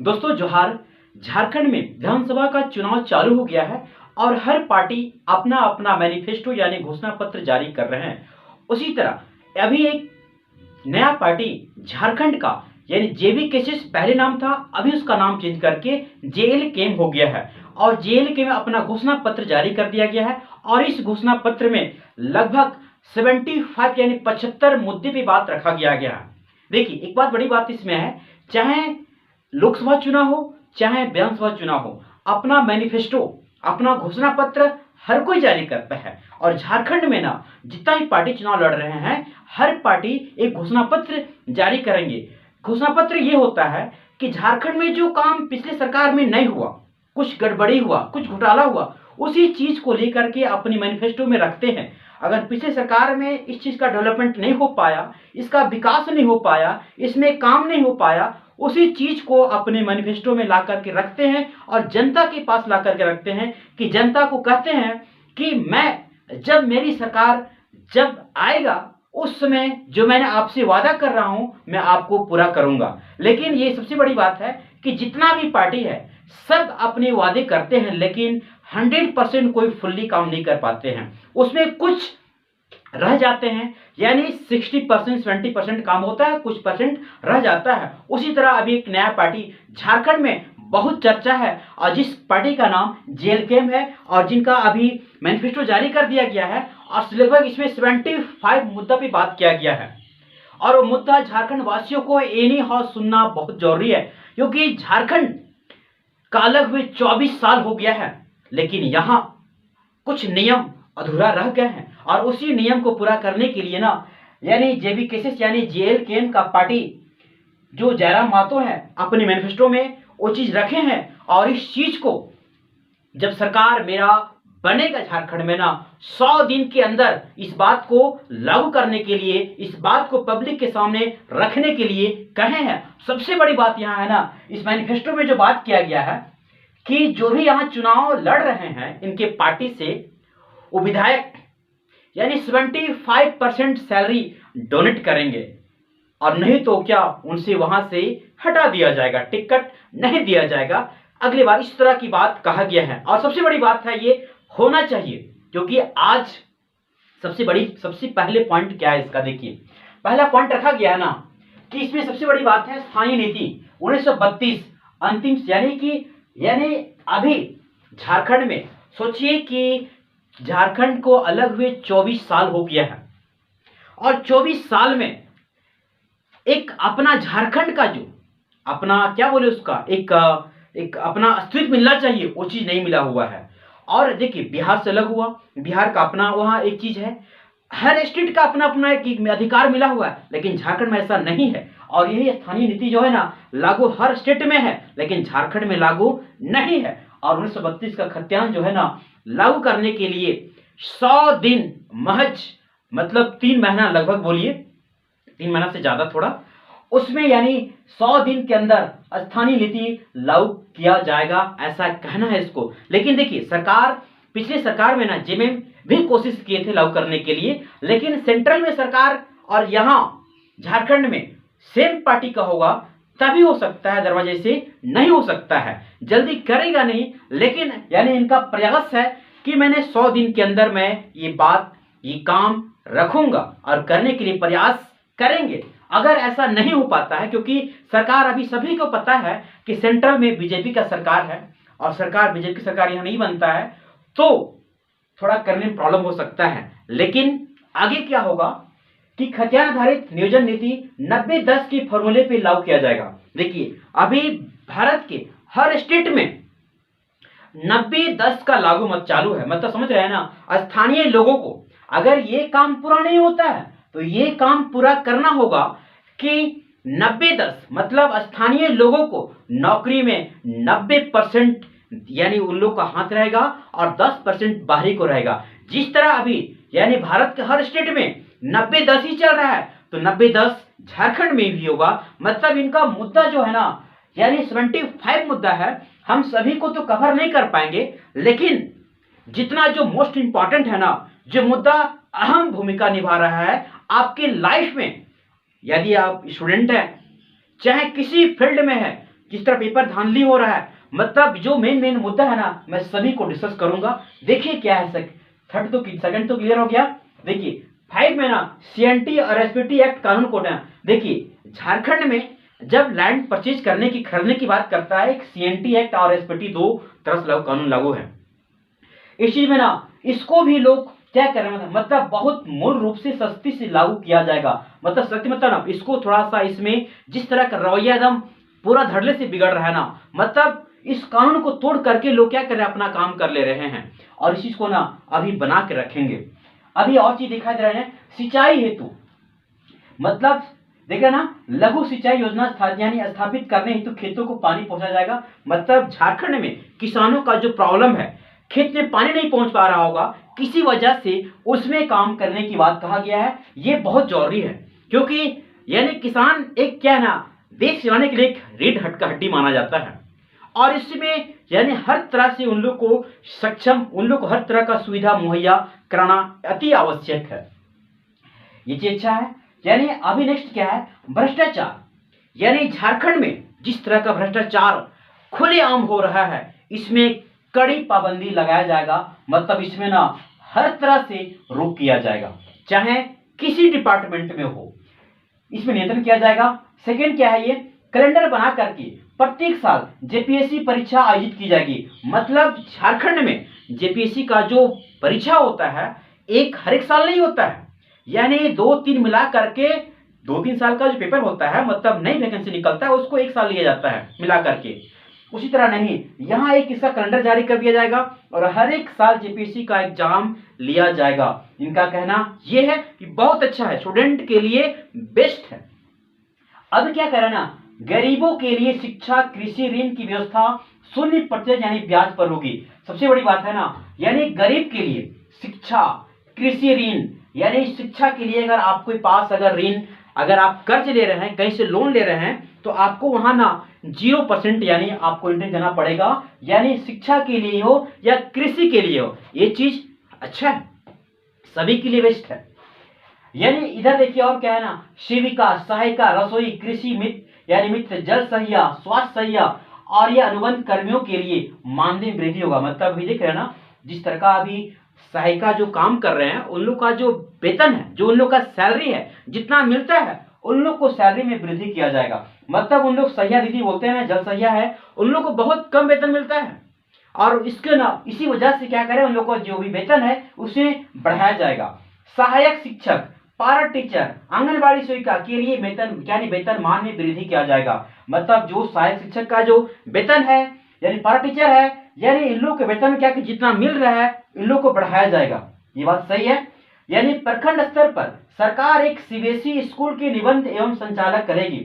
दोस्तों जोहार। झारखंड में विधानसभा का चुनाव चालू हो गया है और हर पार्टी अपना अपना मैनिफेस्टो यानी घोषणा पत्र जारी कर रहे हैं। उसी तरह अभी एक नया पार्टी झारखंड का यानी जेबी केसेस पहले नाम था, अभी उसका नाम चेंज करके जेएलकेएम हो गया है और जेएलके में अपना घोषणा पत्र जारी कर दिया गया है। और इस घोषणा पत्र में लगभग 75 यानी 75 मुद्दे पे बात रखा गया है। देखिए, एक बात बड़ी बात इसमें है, चाहे लोकसभा चुनाव हो चाहे विधानसभा चुनाव हो, अपना मैनिफेस्टो अपना घोषणा पत्र हर कोई जारी करता है। और झारखंड में ना जितना भी पार्टी चुनाव लड़ रहे हैं, हर पार्टी एक घोषणा पत्र जारी करेंगे। घोषणा पत्र ये होता है कि झारखंड में जो काम पिछले सरकार में नहीं हुआ, कुछ गड़बड़ी हुआ, कुछ घोटाला हुआ, उसी चीज को लेकर के अपनी मैनिफेस्टो में रखते हैं। अगर पिछले सरकार में इस चीज का डेवलपमेंट नहीं हो पाया, इसका विकास नहीं हो पाया, इसमें काम नहीं हो पाया, उसी चीज को अपने मैनिफेस्टो में ला करके रखते हैं और जनता के पास ला करके रखते हैं कि जनता को कहते हैं कि मैं जब मेरी सरकार जब आएगा उस समय जो मैंने आपसे वादा कर रहा हूं मैं आपको पूरा करूंगा। लेकिन ये सबसे बड़ी बात है कि जितना भी पार्टी है सब अपने वादे करते हैं, लेकिन 100% कोई फुल्ली काम नहीं कर पाते हैं, उसमें कुछ रह जाते हैं। यानी 60% 70% काम होता है, कुछ परसेंट रह जाता है। उसी तरह अभी एक नया पार्टी झारखंड में बहुत चर्चा है और जिस पार्टी का नाम जेएलकेएम है और जिनका अभी मैनिफेस्टो जारी कर दिया गया है और लगभग इसमें 75 मुद्दा पे बात किया गया है। और वो मुद्दा झारखंड वासियों को एनी हाउ सुनना बहुत जरूरी है, क्योंकि झारखंड का अलग हुए 24 साल हो गया है, लेकिन यहाँ कुछ नियम अधूरा रह गए हैं और उसी नियम को पूरा करने के लिए ना यानी जेबी केसेस यानी जेएलकेएम का पार्टी जो जयराम महतो है अपने मैनिफेस्टो में वो चीज रखे हैं। और इस चीज को जब सरकार मेरा बनेगा झारखंड में ना 100 दिन के अंदर इस बात को लागू करने के लिए, इस बात को पब्लिक के सामने रखने के लिए कहे हैं। सबसे बड़ी बात यहाँ है ना, इस मैनिफेस्टो में जो बात किया गया है कि जो भी यहाँ चुनाव लड़ रहे हैं इनके पार्टी से, वो विधायक यानी 75% सैलरी डोनेट करेंगे और नहीं तो क्या उनसे वहां से हटा दिया जाएगा, टिकट नहीं दिया जाएगा अगली बार। इस तरह की बात कहा गया है और सबसे बड़ी बात है ये होना चाहिए, क्योंकि आज सबसे पहले पॉइंट क्या है इसका, देखिए पहला पॉइंट रखा गया है ना कि इसमें सबसे बड़ी बात है स्थानीय नीति 1932 अंतिम यानी अभी झारखंड में सोचिए कि झारखंड को अलग हुए 24 साल हो गया है और 24 साल में एक अपना झारखंड का जो अपना क्या बोले उसका एक अपना अस्तित्व मिलना चाहिए, वो चीज नहीं मिला हुआ है। और देखिए बिहार से अलग हुआ, बिहार का अपना वहां एक चीज है, हर स्टेट का अपना अपना एक अधिकार मिला हुआ है, लेकिन झारखंड में ऐसा नहीं है। और यही स्थानीय नीति जो है ना लागू हर स्टेट में है, लेकिन झारखंड में लागू नहीं है। और 1932 का खतियान जो है ना लागू करने के लिए 100 दिन महज मतलब 3 महीना लगभग बोलिए, 3 महीना से ज्यादा थोड़ा, उसमें यानी 100 दिन के अंदर स्थानीय नीति लागू किया जाएगा, ऐसा कहना है इसको। लेकिन देखिए सरकार पिछले सरकार में ना जेएमएम भी कोशिश किए थे लागू करने के लिए, लेकिन सेंट्रल में सरकार और यहाँ झारखंड में सेम पार्टी का होगा तभी हो सकता है, दरवाजे से नहीं हो सकता है, जल्दी करेगा नहीं। लेकिन यानी इनका प्रयास है कि मैंने 100 दिन के अंदर मैं ये काम रखूंगा और करने के लिए प्रयास करेंगे। अगर ऐसा नहीं हो पाता है, क्योंकि सरकार अभी सभी को पता है कि सेंट्रल में बीजेपी का सरकार है और बीजेपी की सरकार यहां नहीं बनता है, तो थोड़ा करने में प्रॉब्लम हो सकता है। लेकिन आगे क्या होगा कि खतियान आधारित नियोजन नीति 90-10 की फॉर्मूले पे लागू किया जाएगा। देखिए अभी भारत के हर स्टेट में 90-10 का लागू मत चालू है, मतलब समझ रहे हैं ना, स्थानीय लोगों को अगर ये काम पूरा नहीं होता है तो ये काम पूरा करना होगा कि 90-10 मतलब स्थानीय लोगों को नौकरी में 90% यानी उन लोग का हाथ रहेगा और 10% बाहरी को रहेगा। जिस तरह अभी यानी भारत के हर स्टेट में 90-10 ही चल रहा है, तो 90-10 झारखंड में भी होगा। मतलब इनका मुद्दा जो है ना यानी 75 मुद्दा है, हम सभी को तो कवर नहीं कर पाएंगे, लेकिन जितना जो मोस्ट इंपॉर्टेंट है ना, जो मुद्दा अहम भूमिका निभा रहा है आपके लाइफ में, यदि आप स्टूडेंट हैं चाहे किसी फील्ड में है, किस तरह पेपर धांधली हो रहा है, मतलब जो मेन मुद्दा है ना, मैं सभी को डिस्कस करूंगा। देखिए क्या है, सेकंड तो क्लियर हो गया। देखिए 5 में ना सीएनटी और एसपीटी एक्ट कानून कोड है। देखिए झारखंड में जब लैंड परचेज करने की खरीदने की बात करता है, एक सीएनटी एक्ट और एसपीटी दो तरह से कानून लागू है। इस चीज में ना इसको भी लोग क्या कर रहे हैं, मतलब बहुत मूल रूप से सख्ती से लागू किया जाएगा। मतलब सख्ती मतलब ना इसको थोड़ा सा, इसमें जिस तरह का रवैया एकदम पूरा धड़ल्ले से बिगड़ रहा है ना, मतलब इस कानून को तोड़ करके लोग क्या कर रहे हैं, अपना काम कर ले रहे हैं और इस चीज को ना अभी बना के रखेंगे। अभी और चीज दिखाई दे रहे हैं, सिंचाई हेतु, मतलब देख रहे ना, लघु सिंचाई योजना यानी स्थापित करने हेतु खेतों को पानी पहुंचाया जाएगा। मतलब झारखंड में किसानों का जो प्रॉब्लम है, खेत में पानी नहीं पहुंच पा रहा होगा किसी वजह से, उसमें काम करने की बात कहा गया है। ये बहुत जरूरी है, क्योंकि यानी किसान एक क्या है ना, देश चलाने के लिए एक रीढ़ का हड्डी माना जाता है और इसमें यानी हर तरह से उन लोग को सक्षम, उन लोग को हर तरह का सुविधा मुहैया कराना अति आवश्यक है। ये चीज अच्छा है। यानी अभी नेक्स्ट क्या है, भ्रष्टाचार। यानी झारखंड में जिस तरह का भ्रष्टाचार खुलेआम हो रहा है, इसमें कड़ी पाबंदी लगाया जाएगा। मतलब इसमें ना हर तरह से रोक किया जाएगा, चाहे किसी डिपार्टमेंट में हो, इसमें नियंत्रण किया जाएगा। सेकंड क्या है, ये कैलेंडर बना करके प्रत्येक साल जेपीएससी परीक्षा आयोजित की जाएगी। मतलब झारखंड में जेपीएससी का जो परीक्षा होता है हर एक साल नहीं होता है, यानी 2-3 मिला करके 2-3 साल का जो पेपर होता है, मतलब नई वैकेंसी निकलता है उसको एक साल लिया जाता है मिला करके। उसी तरह नहीं, यहाँ एक इसका कैलेंडर जारी कर दिया जाएगा और हर एक साल जेपीएससी का एग्जाम लिया जाएगा। इनका कहना यह है कि बहुत अच्छा है, स्टूडेंट के लिए बेस्ट है। अब क्या करें ना, गरीबों के लिए शिक्षा कृषि ऋण की व्यवस्था 0% यानी ब्याज पर होगी। सबसे बड़ी बात है ना, यानी गरीब के लिए शिक्षा कृषि ऋण, यानी शिक्षा के लिए अगर आपके पास अगर ऋण, अगर आप कर्ज ले रहे हैं, कहीं से लोन ले रहे हैं, तो आपको वहां ना 0% यानी आपको इंटरेस्ट देना पड़ेगा। यानी शिक्षा के लिए हो या कृषि के लिए हो, ये चीज अच्छा है, सभी के लिए बेस्ट है। यानी इधर देखिए और क्या है ना, सेविका सहायिका रसोई कृषि मित्र यानी मित्र जल सहिया स्वास्थ्य सहिया और ये अनुबंध कर्मियों के लिए मानदेय वृद्धि होगा। मतलब अभी देख रहे हैं ना, जिस तरह का अभी सहायिका जो काम कर रहे हैं उन लोग का जो वेतन है, जो उन लोग का सैलरी है, जितना मिलता है उन लोग को सैलरी में वृद्धि किया जाएगा। मतलब उन लोग सहिया दीदी बोलते हैं ना, जल सहिया है, उन लोग को बहुत कम वेतन मिलता है और इसके ना इसी वजह से क्या करें, उन लोग को जो भी वेतन है उसे बढ़ाया जाएगा। सहायक शिक्षक पारा टीचर आंगनबाड़ी सेविका के लिए वेतन यानी वेतनमान में वृद्धि किया जाएगा। मतलब जो सहायक शिक्षक का जो वेतन है यानी पारा टीचर है, यानी इन लोग के वेतन क्या कि जितना मिल रहा है इन लोग को बढ़ाया जाएगा। ये बात सही है। यानी प्रखंड स्तर पर सरकार एक सीबीएसई स्कूल के निबंध एवं संचालक करेगी।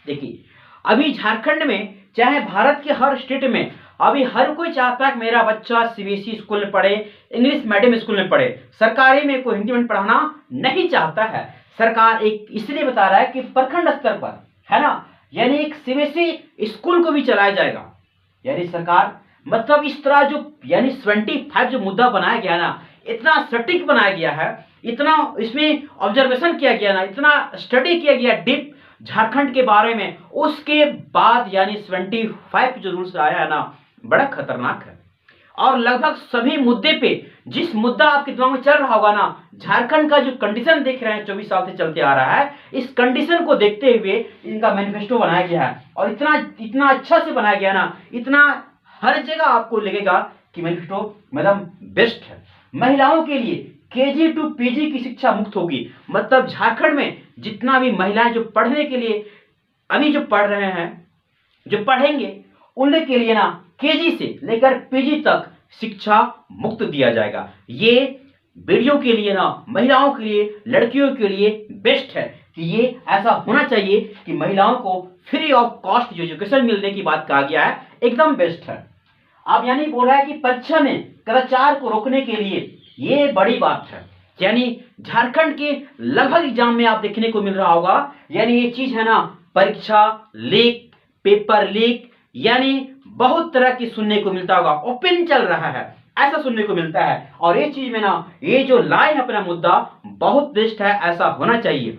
देखिए अभी झारखंड में चाहे भारत के हर स्टेट में अभी हर कोई चाहता है कि मेरा बच्चा सीबीएसई स्कूल में पढ़े, इंग्लिश मीडियम स्कूल में पढ़े, सरकारी में कोई हिंदी में पढ़ाना नहीं चाहता है। सरकार एक इसलिए बता रहा है कि प्रखंड स्तर पर है ना, यानी एक सीबीएसई स्कूल को भी चलाया जाएगा। यानी सरकार मतलब इस तरह जो यानी 25 जो मुद्दा बनाया गया ना, इतना सटीक बनाया गया है, इतना इसमें ऑब्जर्वेशन किया गया ना, इतना स्टडी किया गया डीप झारखंड के बारे में, उसके बाद यानी 25 जो रूल्स आया है ना, बड़ा खतरनाक है। और लगभग सभी मुद्दे पे, जिस मुद्दा आपके दिमाग में चल रहा होगा ना, झारखंड का जो कंडीशन देख रहे हैं 24 साल से चलते आ रहा है, इस कंडीशन को देखते हुए इनका मैनिफेस्टो बनाया गया है। और इतना अच्छा से बनाया गया ना, इतना हर जगह आपको लगेगा कि मैनिफेस्टो मतलब बेस्ट है। महिलाओं के लिए केजी टू पीजी की शिक्षा मुक्त होगी। मतलब झारखंड में जितना भी महिलाएं जो पढ़ने के लिए अभी जो पढ़ रहे हैं, जो पढ़ेंगे, उनके लिए ना केजी से लेकर पीजी तक शिक्षा मुक्त दिया जाएगा। ये वीडियो के लिए ना, महिलाओं के लिए, लड़कियों के लिए बेस्ट है कि ये ऐसा होना चाहिए कि महिलाओं को फ्री ऑफ कॉस्ट जो एजुकेशन मिलने की बात कहा गया है, एकदम बेस्ट है। अब यानी बोल रहा है कि परीक्षा में कदाचार को रोकने के लिए ये बड़ी बात है। यानी झारखंड के लगभग एग्जाम में आप देखने को मिल रहा होगा, यानी ये चीज है ना, परीक्षा लीक, पेपर लीक, यानी बहुत तरह की सुनने को मिलता होगा। ओपन चल रहा है ऐसा सुनने को मिलता है। और ये चीज में ना, ये जो लाए है अपना मुद्दा बहुत बेस्ट है, ऐसा होना चाहिए।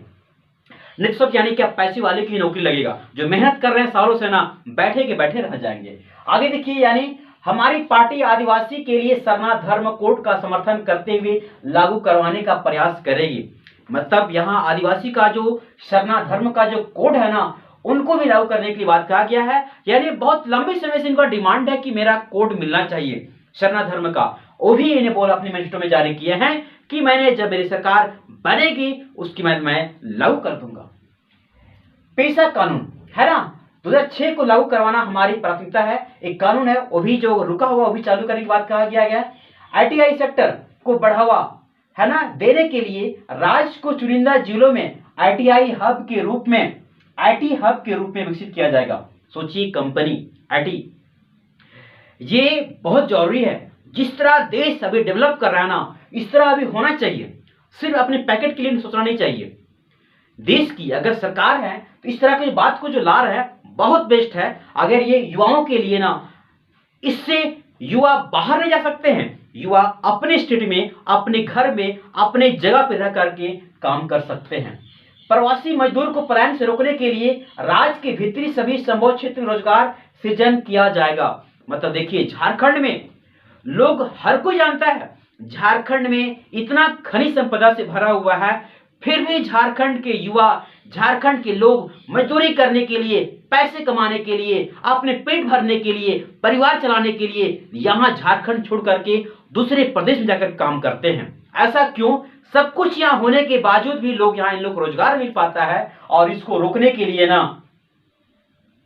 निष्पक्ष यानी क्या पैसे वाले की नौकरी लगेगा, जो मेहनत कर रहे हैं सालों से ना बैठे के बैठे रह जाएंगे। आगे देखिए, यानी हमारी पार्टी आदिवासी के लिए सरना धर्म कोड का समर्थन करते हुए लागू करवाने का प्रयास करेगी। मतलब यहाँ आदिवासी का जो सरना धर्म का जो कोड है ना, उनको भी लागू करने की बात कहा गया है। यानी बहुत लंबे समय से इनका डिमांड है कि मेरा कोड मिलना चाहिए सरना धर्म का। वो भी इन्हें बोल अपने मैनिफेस्टो में जारी किए हैं कि मैंने जब मेरी सरकार बनेगी उसकी मैं लागू कर दूंगा। पेशा कानून है ना, 2006 को लागू करवाना हमारी प्राथमिकता है। एक कानून है, वो भी जो रुका हुआ वो भी चालू करने की बात कहा गया है। आईटीआई सेक्टर को बढ़ावा है ना देने के लिए राज्य को चुनिंदा जिलों में आईटीआई हब के रूप में विकसित किया जाएगा। सोचिए, कंपनी आईटी, ये बहुत जरूरी है। जिस तरह देश अभी डेवलप कर रहा है ना, इस तरह अभी होना चाहिए। सिर्फ अपने पैकेट के लिए सोचना नहीं चाहिए। देश की अगर सरकार है तो इस तरह की बात को जो ला रहा है बहुत बेस्ट है। अगर ये युवाओं के लिए ना, इससे युवा बाहर नहीं जा सकते हैं, युवा अपने स्टेट में, अपने घर में, अपने जगह पर रह करके काम कर सकते हैं। प्रवासी मजदूर को पलायन से रोकने के लिए राज्य के भीतरी सभी संभव क्षेत्र में रोजगार सृजन किया जाएगा। मतलब देखिए, झारखंड में लोग, हर कोई जानता है झारखंड में इतना खनिज संपदा से भरा हुआ है, फिर भी झारखंड के युवा, झारखंड के लोग मजदूरी करने के लिए, पैसे कमाने के लिए, अपने पेट भरने के लिए, परिवार चलाने के लिए यहां झारखंड छोड़ करके दूसरे प्रदेश में जाकर काम करते हैं। ऐसा क्यों? सब कुछ यहां होने के बावजूद भी लोग, यहां इन लोग को रोजगार मिल पाता है, और इसको रोकने के लिए ना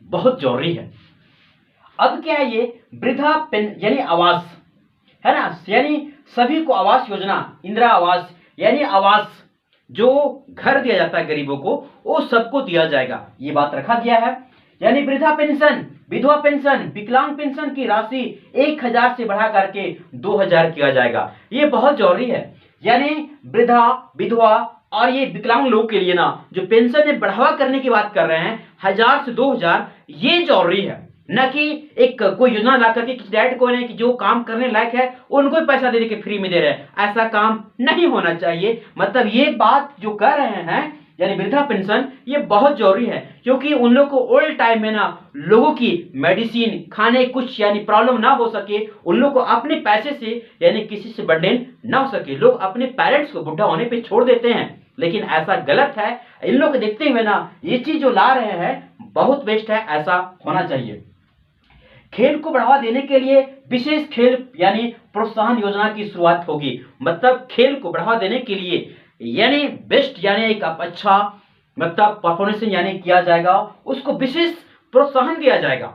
बहुत जरूरी है। अब क्या है, ये वृद्धा यानी आवास है ना, यानी सभी को आवास योजना, इंदिरा आवास यानी आवास, जो घर दिया जाता है गरीबों को, वो सबको दिया जाएगा, ये बात रखा गया है। यानी वृद्धा पेंशन, विधवा पेंशन, विकलांग पेंशन की राशि 1000 से बढ़ा करके 2000 किया जाएगा। ये बहुत जरूरी है। यानी वृद्धा, विधवा और ये विकलांग लोगों के लिए ना, जो पेंशन में बढ़ावा करने की बात कर रहे हैं 1000 से 2000, ये जरूरी है। न कि एक कोई योजना ला करके किसी डायरेक्ट को नहीं कि जो काम करने लायक है उनको ही पैसा दे के फ्री में दे रहे हैं, ऐसा काम नहीं होना चाहिए। मतलब ये बात जो कर रहे हैं यानी वृद्धा पेंशन, ये बहुत जरूरी है, क्योंकि उन लोगों को ओल्ड टाइम में ना लोगों की मेडिसिन, खाने कुछ यानी प्रॉब्लम ना हो सके, उन लोग को अपने पैसे से यानी किसी से बर्डन ना हो सके। लोग अपने पेरेंट्स को बुढ़ा होने पे छोड़ देते हैं, लेकिन ऐसा गलत है। इन लोग को देखते हुए ना ये चीज जो ला रहे हैं बहुत बेस्ट है, ऐसा होना चाहिए। खेल को बढ़ावा देने के लिए विशेष खेल यानी प्रोत्साहन योजना की शुरुआत होगी। मतलब खेल को बढ़ावा देने के लिए यानी बेस्ट यानी एक अच्छा मतलब परफॉर्मेंस यानी किया जाएगा, उसको विशेष प्रोत्साहन दिया जाएगा,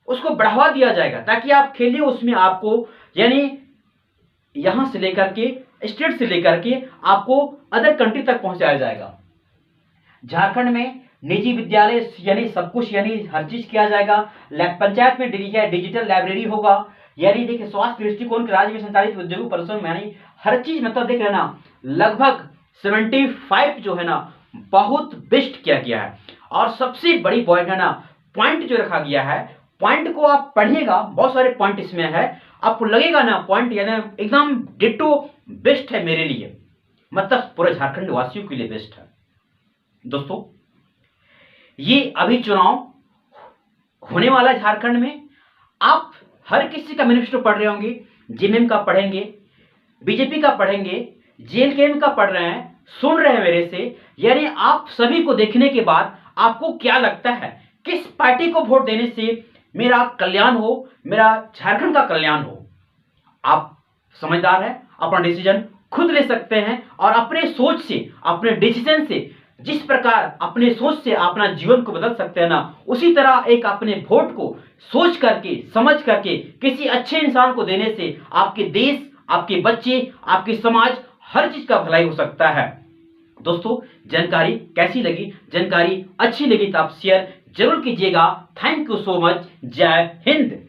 उसको बढ़ावा दिया जाएगा, ताकि आप खेलिए, उसमें आपको यानी यहां से लेकर के स्टेट से लेकर के आपको अदर कंट्री तक पहुंचाया जाएगा। झारखंड में निजी विद्यालय यानी सब कुछ यानी हर चीज किया जाएगा। पंचायत में डिजिटल लाइब्रेरी होगा। यानी देखिए, स्वास्थ्य दृष्टिकोण के राज्य में संचालित उद्योगों परिसर में यानी हर चीज, मतलब देख रहे ना, लगभग 75 जो है ना बहुत बेस्ट किया गया है। और सबसे बड़ी पॉइंट है ना, पॉइंट जो रखा गया है, पॉइंट को आप पढ़िएगा, बहुत सारे पॉइंट इसमें है, आपको लगेगा ना पॉइंट यानी एकदम डिट्टो बेस्ट है मेरे लिए, मतलब पूरे झारखंड वासियों के लिए बेस्ट है। दोस्तों, ये अभी चुनाव होने वाला है झारखंड में। आप हर किसी का मैनिफेस्टो पढ़ रहे होंगे, जेएमएम का पढ़ेंगे, बीजेपी का पढ़ेंगे, जेएलकेएम का पढ़ रहे हैं, सुन रहे हैं मेरे से। यानी आप सभी को देखने के बाद आपको क्या लगता है, किस पार्टी को वोट देने से मेरा कल्याण हो, मेरा झारखंड का कल्याण हो? आप समझदार हैं, अपना डिसीजन खुद ले सकते हैं, और अपने सोच से, अपने डिसीजन से, जिस प्रकार अपने सोच से अपना जीवन को बदल सकते हैं ना, उसी तरह एक अपने वोट को सोच करके, समझ करके किसी अच्छे इंसान को देने से आपके देश, आपके बच्चे, आपके समाज, हर चीज का भलाई हो सकता है। दोस्तों, जानकारी कैसी लगी? जानकारी अच्छी लगी तो आप शेयर जरूर कीजिएगा। Thank you so much. जय हिंद।